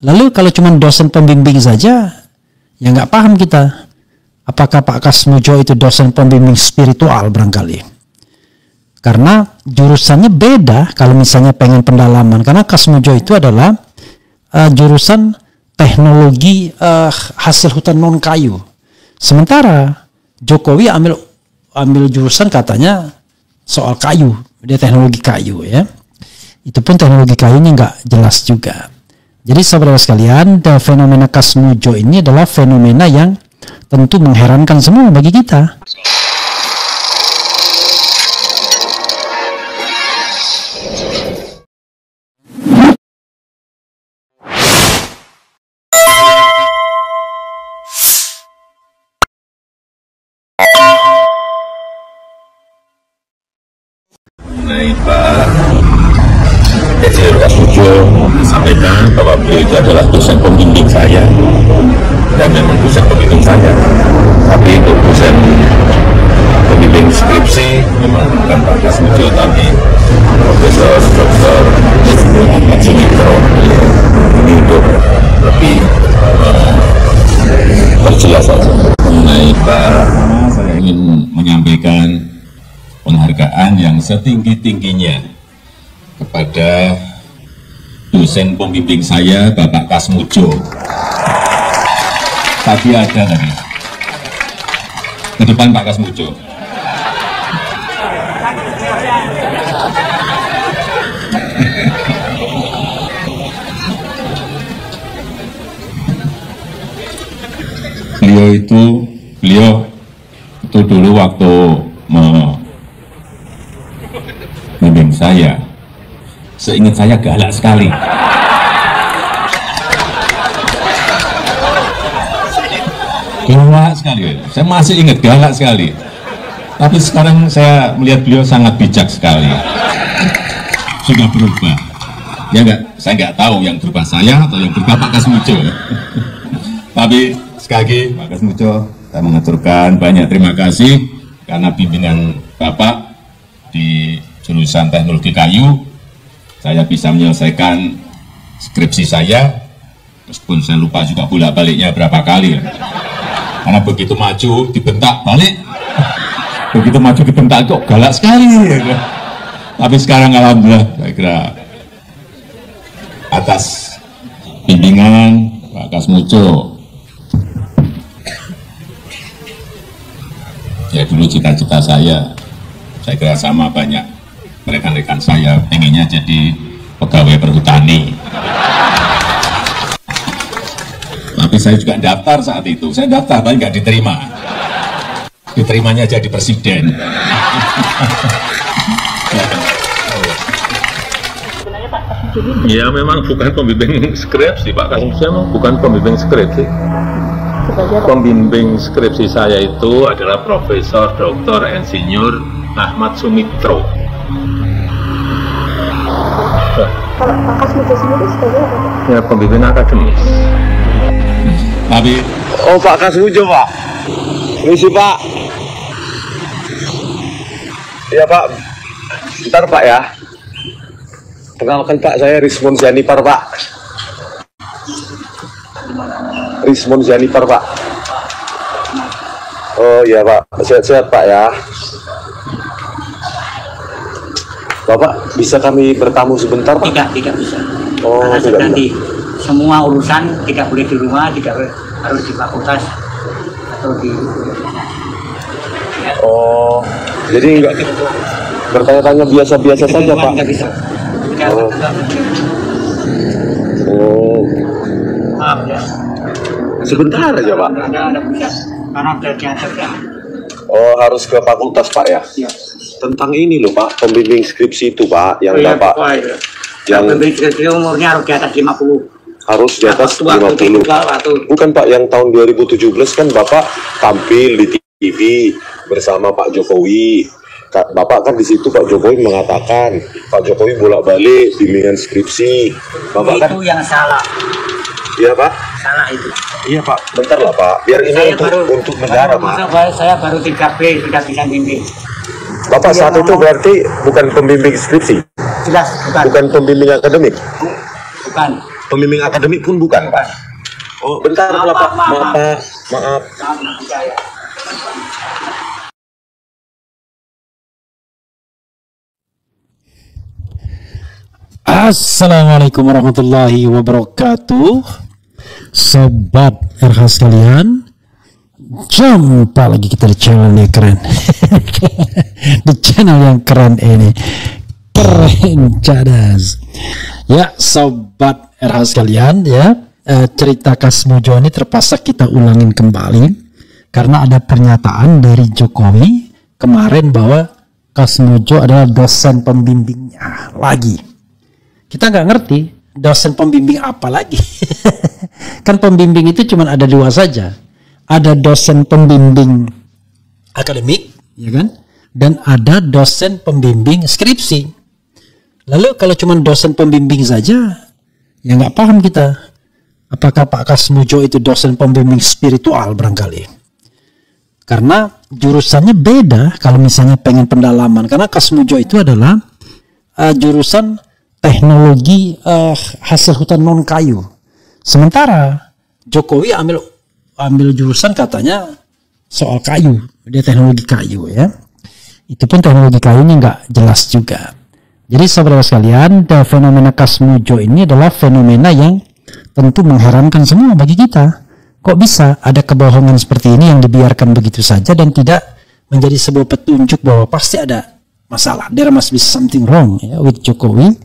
Lalu kalau cuma dosen pembimbing saja, ya nggak paham kita. Apakah Pak Kasmujo itu dosen pembimbing spiritual barangkali? Karena jurusannya beda kalau misalnya pengen pendalaman. Karena Kasmujo itu adalah jurusan teknologi hasil hutan non kayu. Sementara Jokowi ambil jurusan katanya soal kayu, dia teknologi kayu ya. Itu pun teknologi kayunya nggak jelas juga. Jadi saudara sekalian, fenomena Kasmujo ini adalah fenomena yang tentu mengherankan semua bagi kita. Pak Kasmujo sampaikan bahwa beliau itu adalah dosen pembimbing saya, dan memang dosen pembimbing saya. Tapi untuk dosen pembimbing skripsi memang bukan Pak Kasmujo, tapi Profesor Dr. Ahmad Sumitro. Ini untuk lebih perjelas saja mengenai Pak. Saya ingin menyampaikan penghargaan yang setinggi-tingginya kepada dosen pembimbing saya, Bapak Kasmujo. Tadi ada tadi. Ke depan Pak Kasmujo. Beliau itu dulu waktu membimbing saya, seingat saya galak sekali. Galak sekali, saya masih ingat galak sekali. Tapi sekarang saya melihat beliau sangat bijak sekali. Sudah berubah. Ya enggak, saya nggak tahu yang berubah saya atau yang berubah Pak Kasmujo. Tapi sekali lagi Pak Kasmujo, saya mengaturkan banyak terima kasih karena bimbingan Bapak di jurusan teknologi kayu, saya bisa menyelesaikan skripsi saya, meskipun saya lupa juga bolak-baliknya berapa kali. Karena begitu maju dibentak balik, begitu maju dibentak kok galak sekali. Tapi sekarang alhamdulillah, saya kira atas bimbingan Pak Kasmujo, ya dulu cita-cita saya kira sama banyak rekan-rekan saya, pengennya jadi pegawai perhutani. Tapi saya juga daftar saat itu, saya daftar tapi nggak diterima. Diterimanya jadi presiden. Ya memang bukan pembimbing skripsi, Pak Kasmujo memang bukan pembimbing skripsi. Pembimbing skripsi saya itu adalah Profesor Dr. Insinyur Ahmad Sumitro. Kalau Pak Kasmujo sendiri sebagai apa? Ya pembimbing akademis. Tapi Pak Kasmujo Pak, misi Pak. Ya Pak, bentar Pak ya. Kenalkan Pak, saya Rismon Zanipar Pak. Rismon Zanipar Pak. Oh iya Pak, sehat-sehat Pak ya. Bapak bisa kami bertamu sebentar Pak? Tidak bisa. Oh, karena tidak sedang di semua urusan tidak boleh di rumah, tidak harus di fakultas atau di. Oh, jadi enggak bertanya-tanya biasa-biasa saja Pak? Tidak bisa. Oh. Oh. Maaf ya. Sebentar aja Pak. Ada bisa. Karena sudah diatur ya. Oh, harus ke fakultas Pak ya? Iya. Tentang ini loh Pak, pembimbing skripsi itu Pak, yang Iya, Bapak yang pembimbing skripsi umurnya harus di atas 50. harus di atas 50. Bukan Pak, yang tahun 2017 kan Bapak tampil di TV bersama Pak Jokowi. Bapak kan di situ Pak Jokowi mengatakan Pak Jokowi bolak-balik bimbingan skripsi. Bapak itu kan yang salah. Iya Pak. Salah itu. Iya Pak. Bentar lah Pak. Biar ini untuk negara Pak. Saya baru 3B, tidak bisa bimbing. Bapak saat itu berarti bukan pembimbing skripsi. Jelas bukan. Bukan pembimbing akademik. Bukan. Pembimbing akademik pun bukan, Pak. Oh, bentar, Pak. Maaf. Assalamualaikum warahmatullahi wabarakatuh. Sobat RH sekalian, jumpa lagi kita di channel yang keren. Di channel yang keren ini, keren cadas. Ya, sobat RH sekalian, ya, cerita Kasmujo ini terpaksa kita ulangin kembali karena ada pernyataan dari Jokowi kemarin bahwa Kasmujo adalah dosen pembimbingnya lagi. Kita nggak ngerti dosen pembimbing apa lagi. Kan pembimbing itu cuma ada dua saja. Ada dosen pembimbing akademik, ya kan? Dan ada dosen pembimbing skripsi. Lalu kalau cuma dosen pembimbing saja, ya nggak paham kita. Apakah Pak Kasmujo itu dosen pembimbing spiritual barangkali? Karena jurusannya beda kalau misalnya pengen pendalaman. Karena Kasmujo itu adalah jurusan teknologi hasil hutan non kayu. Sementara Jokowi ambil jurusan katanya soal kayu, dia teknologi kayu, ya. Itu pun teknologi kayunya nggak jelas juga. Jadi saudara sekalian, fenomena Kasmujo ini adalah fenomena yang tentu mengherankan semua bagi kita. Kok bisa ada kebohongan seperti ini yang dibiarkan begitu saja dan tidak menjadi sebuah petunjuk bahwa pasti ada masalah. There must be something wrong, ya, with Jokowi,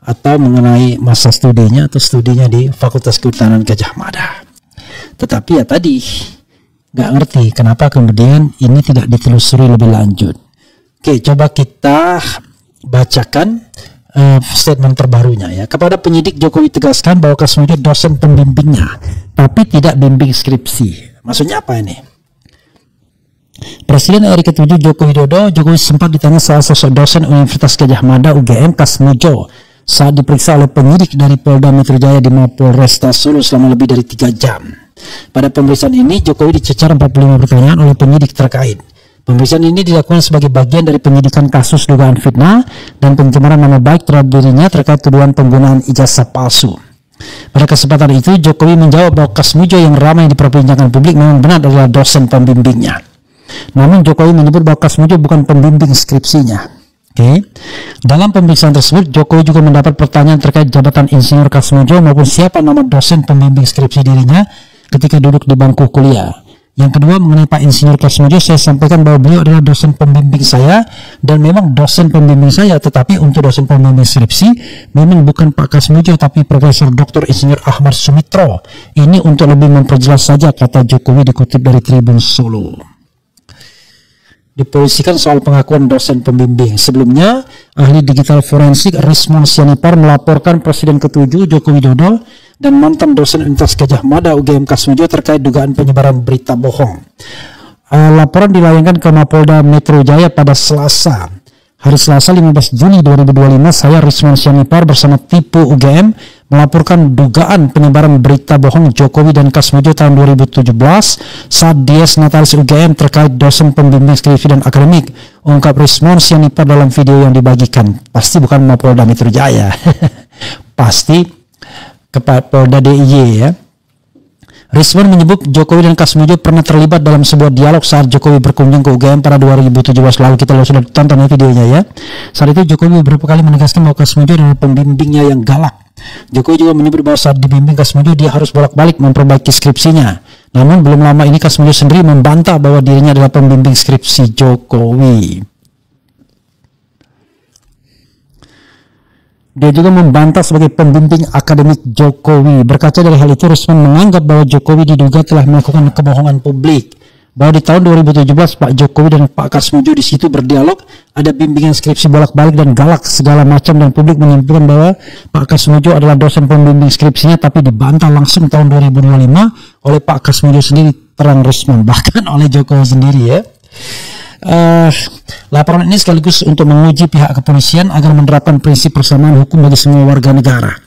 atau mengenai masa studinya atau studinya di Fakultas Kehutanan Gadjah Mada. Tetapi ya tadi nggak ngerti kenapa kemudian ini tidak ditelusuri lebih lanjut. Oke, coba kita bacakan statement terbarunya, ya. Kepada penyidik, Jokowi tegaskan bahwa Kasmujo dosen pembimbingnya, tapi tidak bimbing skripsi. Maksudnya apa ini? Presiden RI ke-7 Joko Widodo, Jokowi sempat ditanya soal sosok dosen Universitas Gadjah Mada UGM Kasmujo saat diperiksa oleh penyidik dari Polda Metro Jaya di Mapolresta Solo selama lebih dari 3 jam. Pada pemeriksaan ini, Jokowi dicecar 45 pertanyaan oleh penyidik terkait. Pemeriksaan ini dilakukan sebagai bagian dari penyidikan kasus dugaan fitnah dan pencemaran nama baik terhadap dirinya terkait tuduhan penggunaan ijazah palsu. Pada kesempatan itu, Jokowi menjawab bahwa Kasmujo yang ramai diperbincangkan publik memang benar adalah dosen pembimbingnya. Namun Jokowi menyebut bahwa Kasmujo bukan pembimbing skripsinya. Oke. Dalam pemeriksaan tersebut, Jokowi juga mendapat pertanyaan terkait jabatan Insinyur Kasmujo maupun siapa nama dosen pembimbing skripsi dirinya ketika duduk di bangku kuliah. Yang kedua, mengenai Pak Insinyur Kasmujo, saya sampaikan bahwa beliau adalah dosen pembimbing saya dan memang dosen pembimbing saya, tetapi untuk dosen pembimbing skripsi memang bukan Pak Kasmujo tapi Profesor Dr. Insinyur Ahmad Sumitro. Ini untuk lebih memperjelas saja, kata Jokowi dikutip dari Tribun Solo. Dipolisikan soal pengakuan dosen pembimbing. Sebelumnya, ahli digital forensik Rismon Sianipar melaporkan Presiden ke-7 Joko Widodo dan mantan dosen Universitas Gadjah Mada UGM Kasmujo terkait dugaan penyebaran berita bohong. Laporan dilayangkan ke Mapolda Metro Jaya pada Selasa. Hari Selasa 15 Juli 2025, saya Rismon Sianipar bersama Tipu UGM melaporkan dugaan penyebaran berita bohong Jokowi dan Kasmujo tahun 2017 saat Dies Natalis UGM terkait dosen pembimbing skripsi dan akademik, ungkap Rismon Sianipar dalam video yang dibagikan. Pasti bukan Mapolda Metro Jaya. Pasti ke Polda DIY, ya. Rismon menyebut Jokowi dan Kasmujo pernah terlibat dalam sebuah dialog saat Jokowi berkunjung ke UGM pada 2017 lalu. Kita sudah tonton ya videonya, ya. Saat itu Jokowi beberapa kali menegaskan bahwa Kasmujo adalah pembimbingnya yang galak. Jokowi juga menyebut bahwa saat dibimbing Kasmujo dia harus bolak-balik memperbaiki skripsinya. Namun belum lama ini Kasmujo sendiri membantah bahwa dirinya adalah pembimbing skripsi Jokowi. Dia juga membantah sebagai pembimbing akademik Jokowi. Berkaca dari hal itu, Rismon menganggap bahwa Jokowi diduga telah melakukan kebohongan publik. Bahwa di tahun 2017 Pak Jokowi dan Pak Kasmujo di situ berdialog, ada bimbingan skripsi bolak-balik dan galak segala macam, dan publik menyimpulkan bahwa Pak Kasmujo adalah dosen pembimbing skripsinya, tapi dibantah langsung tahun 2025 oleh Pak Kasmujo sendiri, terang Rismon, bahkan oleh Jokowi sendiri, ya. Laporan ini sekaligus untuk menguji pihak kepolisian agar menerapkan prinsip persamaan hukum bagi semua warga negara.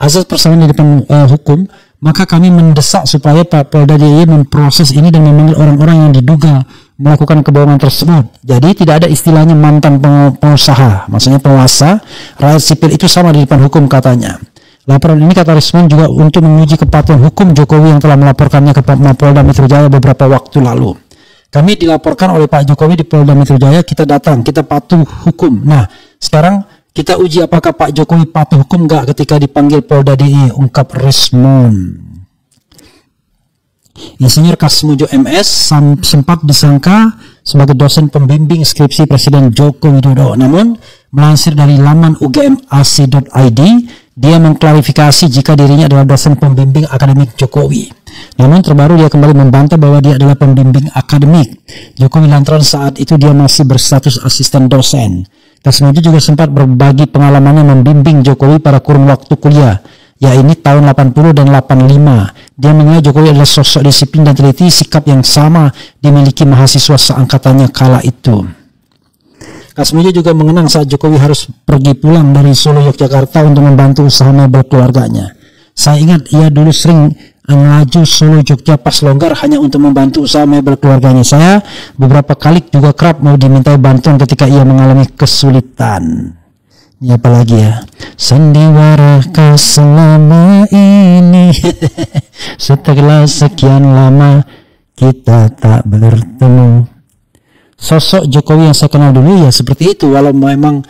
Asas persamaan di depan hukum, maka kami mendesak supaya Pak Polda DIY memproses ini dan memanggil orang-orang yang diduga melakukan kebohongan tersebut. Jadi tidak ada istilahnya mantan pengusaha, maksudnya penguasa, rakyat sipil itu sama di depan hukum, katanya. Laporan ini, kata Rismon, juga untuk menguji kepatuhan hukum Jokowi yang telah melaporkannya ke Mapolda Metro Jaya beberapa waktu lalu. Kami dilaporkan oleh Pak Jokowi di Polda Metro Jaya, kita datang, kita patuh hukum. Nah, sekarang kita uji apakah Pak Jokowi patuh hukum nggak ketika dipanggil Polda DI, ungkap Rismon. Insinyur Kasmujo MS sempat disangka sebagai dosen pembimbing skripsi Presiden Joko Widodo. Namun, melansir dari laman ugmac.id, dia mengklarifikasi jika dirinya adalah dosen pembimbing akademik Jokowi. Namun terbaru dia kembali membantah bahwa dia adalah pembimbing akademik Jokowi lantaran saat itu dia masih berstatus asisten dosen. Kasmujo juga sempat berbagi pengalamannya membimbing Jokowi pada kurun waktu kuliah, yaitu tahun 80 dan 85. Dia menilai Jokowi adalah sosok disiplin dan teliti, sikap yang sama dimiliki mahasiswa seangkatannya kala itu. Kasmujo juga mengenang saat Jokowi harus pergi pulang dari Solo, Yogyakarta untuk membantu usaha mebel keluarganya. Saya ingat ia dulu sering ngelaju Solo, Jogja pas longgar hanya untuk membantu usaha mebel keluarganya. Saya beberapa kali juga kerap mau dimintai bantuan ketika ia mengalami kesulitan. Ini apa lagi ya? Sandiwarakah selama ini setelah sekian lama kita tak bertemu. Sosok Jokowi yang saya kenal dulu ya seperti itu, walau memang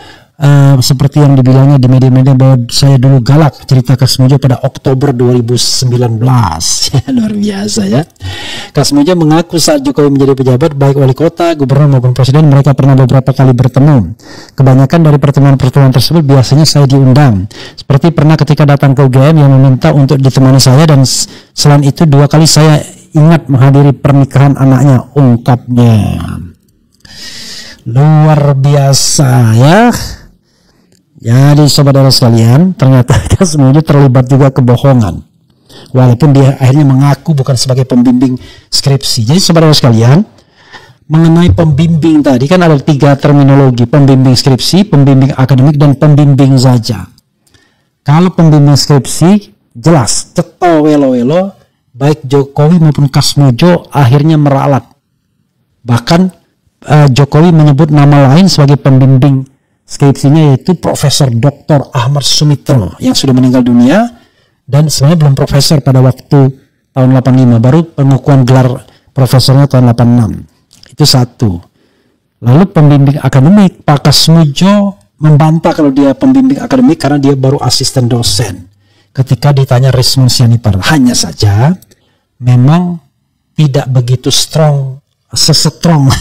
seperti yang dibilangnya di media-media bahwa saya dulu galak, cerita Kasmujo pada Oktober 2019. Luar biasa ya. Kasmujo mengaku saat Jokowi menjadi pejabat, baik wali kota, gubernur maupun presiden, mereka pernah beberapa kali bertemu. Kebanyakan dari pertemuan-pertemuan tersebut biasanya saya diundang. Seperti pernah ketika datang ke UGM yang meminta untuk ditemani saya, dan selain itu 2 kali saya ingat menghadiri pernikahan anaknya, ungkapnya. Luar biasa ya. Jadi saudara sekalian, ternyata Kasmujo terlibat juga kebohongan, walaupun dia akhirnya mengaku bukan sebagai pembimbing skripsi. Jadi saudara sekalian, mengenai pembimbing tadi kan ada 3 terminologi: pembimbing skripsi, pembimbing akademik, dan pembimbing saja. Kalau pembimbing skripsi jelas ceto welo-welo, baik Jokowi maupun Kasmujo akhirnya meralat. Bahkan Jokowi menyebut nama lain sebagai pembimbing skripsinya, yaitu Profesor Dr. Ahmad Sumitro yang sudah meninggal dunia, dan sebenarnya belum profesor pada waktu tahun 85, baru pengukuhan gelar profesornya tahun 86. Itu satu. Lalu pembimbing akademik, Pak Kasmujo membantah kalau dia pembimbing akademik karena dia baru asisten dosen. Ketika ditanya Rismon Sianipar, hanya saja memang tidak begitu sesetrong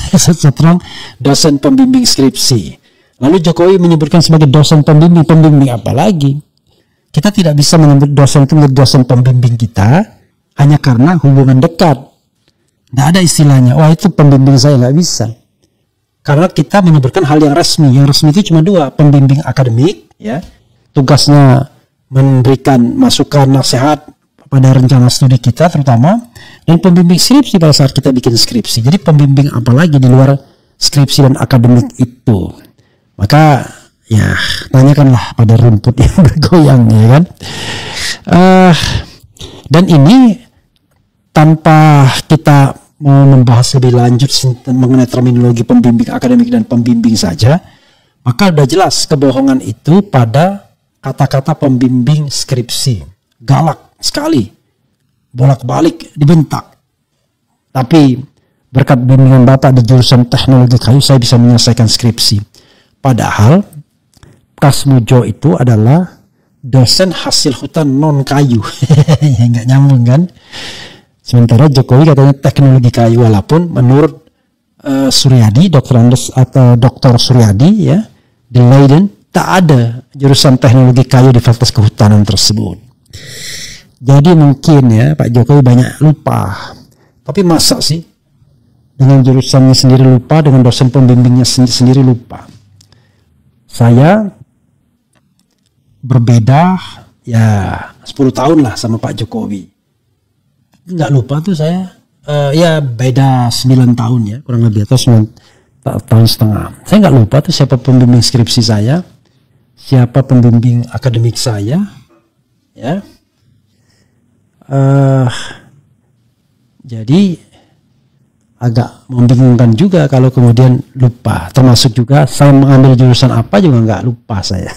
dosen pembimbing skripsi. Lalu Jokowi menyebutkan sebagai dosen pembimbing apa lagi? Kita tidak bisa menyebut dosen itu menjadi dosen pembimbing kita hanya karena hubungan dekat. Tidak ada istilahnya, wah itu pembimbing saya, nggak bisa. Karena kita menyebutkan hal yang resmi. Yang resmi itu cuma 2, pembimbing akademik, ya, tugasnya memberikan masukan, nasihat pada rencana studi kita terutama, dan pembimbing skripsi pada saat kita bikin skripsi. Jadi pembimbing apa lagi di luar skripsi dan akademik itu? Maka ya tanyakanlah pada rumput yang bergoyang, ya kan. Dan ini tanpa kita mau membahas lebih lanjut mengenai terminologi pembimbing akademik dan pembimbing saja, maka sudah jelas kebohongan itu pada kata-kata pembimbing skripsi. Galak sekali, bolak-balik dibentak. Tapi berkat bimbingan Bapak di jurusan teknologi kayu, saya bisa menyelesaikan skripsi. Padahal Kasmujo itu adalah dosen hasil hutan non kayu. Ya nggak nyambung kan? Sementara Jokowi katanya teknologi kayu, walaupun menurut Suryadi, Dr. Suryadi ya, di Leiden tak ada jurusan teknologi kayu di Fakultas Kehutanan tersebut. Jadi mungkin ya Pak Jokowi banyak lupa. Tapi masa sih dengan jurusannya sendiri lupa, dengan dosen pembimbingnya sendiri lupa? Saya berbeda ya 10 tahun lah sama Pak Jokowi. Nggak lupa tuh saya. Ya beda 9 tahun ya, kurang lebih, atau 9 tahun setengah. Saya nggak lupa tuh siapa pembimbing skripsi saya, siapa pembimbing akademik saya, ya. Jadi agak membingungkan juga kalau kemudian lupa. Termasuk juga saya mengambil jurusan apa juga nggak lupa saya.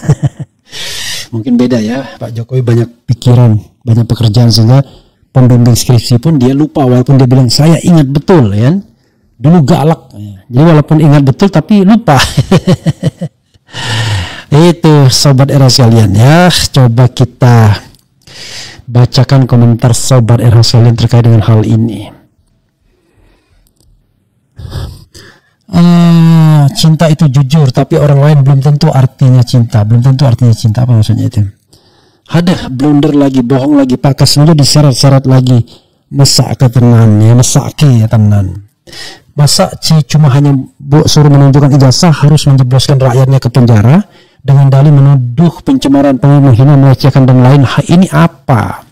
mungkin beda ya. Pak Jokowi banyak pikiran, banyak pekerjaan, sehingga pembimbing skripsi pun dia lupa, walaupun dia bilang saya ingat betul ya. Dulu galak. Jadi walaupun ingat betul tapi lupa. Itu sobat era sekalian ya. Coba kita bacakan komentar sobat era sekalian terkait dengan hal ini. Cinta itu jujur, tapi orang lain belum tentu artinya cinta. Belum tentu artinya cinta. Apa maksudnya itu? Ada blunder lagi, bohong lagi, pakas itu disyarat-syarat lagi. Masa ke tenan ya, masa ke ya tenan. Masa cuma hanya suruh menunjukkan ijazah harus menjebloskan rakyatnya ke penjara dengan dalih menuduh pencemaran, menghina, melecehkan dan lain. Ini apa?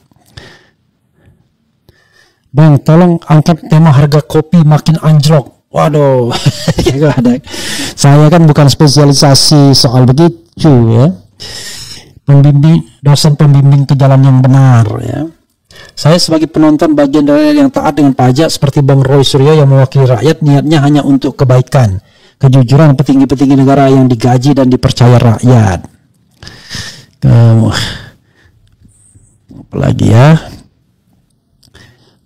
Bang, tolong angkat tema harga kopi makin anjlok. Waduh, saya kan bukan spesialisasi soal begitu ya. Dosen pembimbing ke jalan yang benar ya. Saya sebagai penonton bagian dari yang taat dengan pajak seperti Bang Roy Suryo yang mewakili rakyat, niatnya hanya untuk kebaikan, kejujuran petinggi-petinggi negara yang digaji dan dipercaya rakyat. Apalagi ya?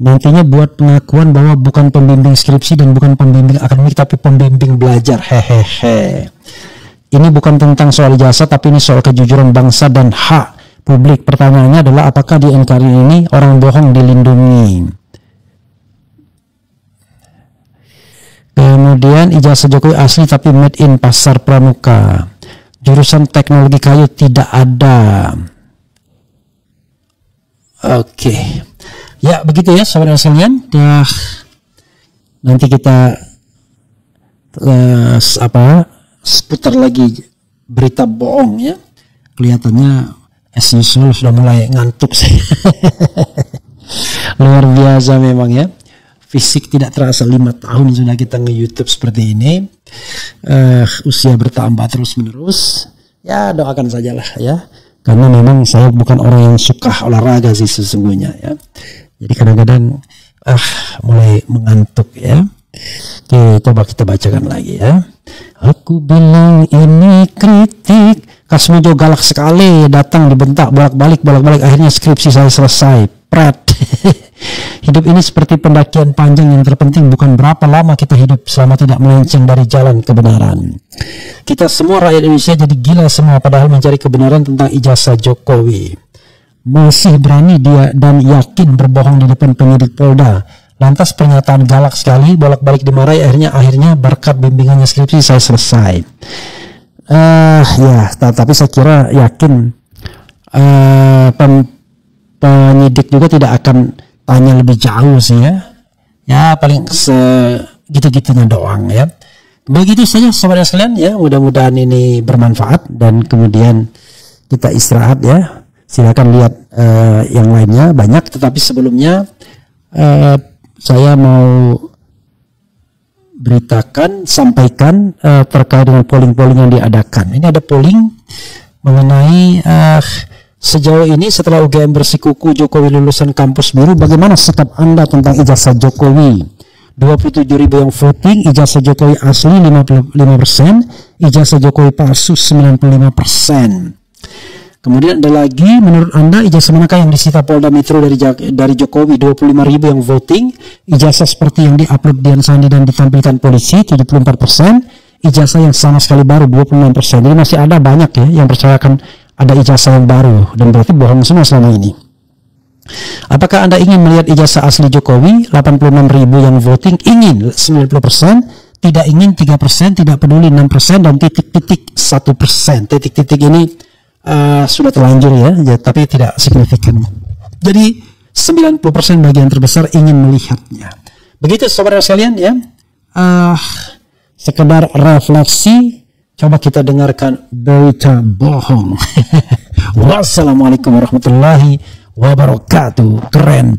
Nantinya buat pengakuan bahwa bukan pembimbing skripsi dan bukan pembimbing akademik tapi pembimbing belajar. Hehehe. Ini bukan tentang soal jasa tapi ini soal kejujuran bangsa dan hak publik. Pertanyaannya adalah apakah di NKRI ini orang bohong dilindungi? Kemudian ijazah Jokowi asli tapi made in pasar pramuka. Jurusan teknologi kayu tidak ada. Oke. Ya begitu ya saudara sekalian. Nanti kita seputar lagi berita bohong ya. Kelihatannya as usual sudah mulai ngantuk saya. Luar biasa memang ya. Fisik tidak terasa 5 tahun sudah kita nge-YouTube seperti ini. Usia bertambah terus menerus. Ya doakan sajalah ya. Karena memang saya bukan orang yang suka olahraga sih sesungguhnya ya. Jadi kadang-kadang mulai mengantuk ya. Oke, coba kita bacakan lagi ya. Aku bilang ini kritik. Kasmojo galak sekali, datang dibentak bolak-balik akhirnya skripsi saya selesai. Prat. Hidup ini seperti pendakian panjang, yang terpenting bukan berapa lama kita hidup selama tidak melenceng dari jalan kebenaran. Kita semua rakyat Indonesia jadi gila semua padahal mencari kebenaran tentang ijazah Jokowi. Masih berani dia dan yakin berbohong di depan penyidik Polda. Lantas pernyataan galak sekali, bolak-balik dimarahi, akhirnya berkat bimbingannya skripsi saya selesai. Tapi saya kira yakin penyidik juga tidak akan tanya lebih jauh sih ya. Ya paling segitu-gitunya doang ya. Begitu saja sobat sekalian ya, mudah-mudahan ini bermanfaat dan kemudian kita istirahat ya. Silakan lihat yang lainnya banyak, tetapi sebelumnya saya mau sampaikan terkait dengan polling yang diadakan. Ini ada polling mengenai sejauh ini setelah UGM bersikuku Jokowi lulusan kampus biru, bagaimana sikap Anda tentang ijazah Jokowi? 27.000 yang voting, ijazah Jokowi asli 55%, ijazah Jokowi palsu 95%. Kemudian ada lagi, menurut Anda ijazah manakah yang disita Polda Metro dari Jokowi? 25.000 yang voting, ijazah seperti yang diupload Dian Sandi dan ditampilkan polisi 74%, ijazah yang sama sekali baru 26%. Jadi masih ada banyak ya yang percayakan ada ijazah yang baru dan berarti bohong semua selama ini. Apakah Anda ingin melihat ijazah asli Jokowi? 86.000 yang voting ingin 90%, tidak ingin 3%, tidak peduli 6% dan titik-titik 1%. Titik-titik ini sudah terlanjur ya, tapi tidak signifikan. Jadi 90% bagian terbesar ingin melihatnya. Begitu saudara sekalian ya. Sekedar refleksi, coba kita dengarkan berita bohong. Wassalamualaikum warahmatullahi wabarakatuh. Keren.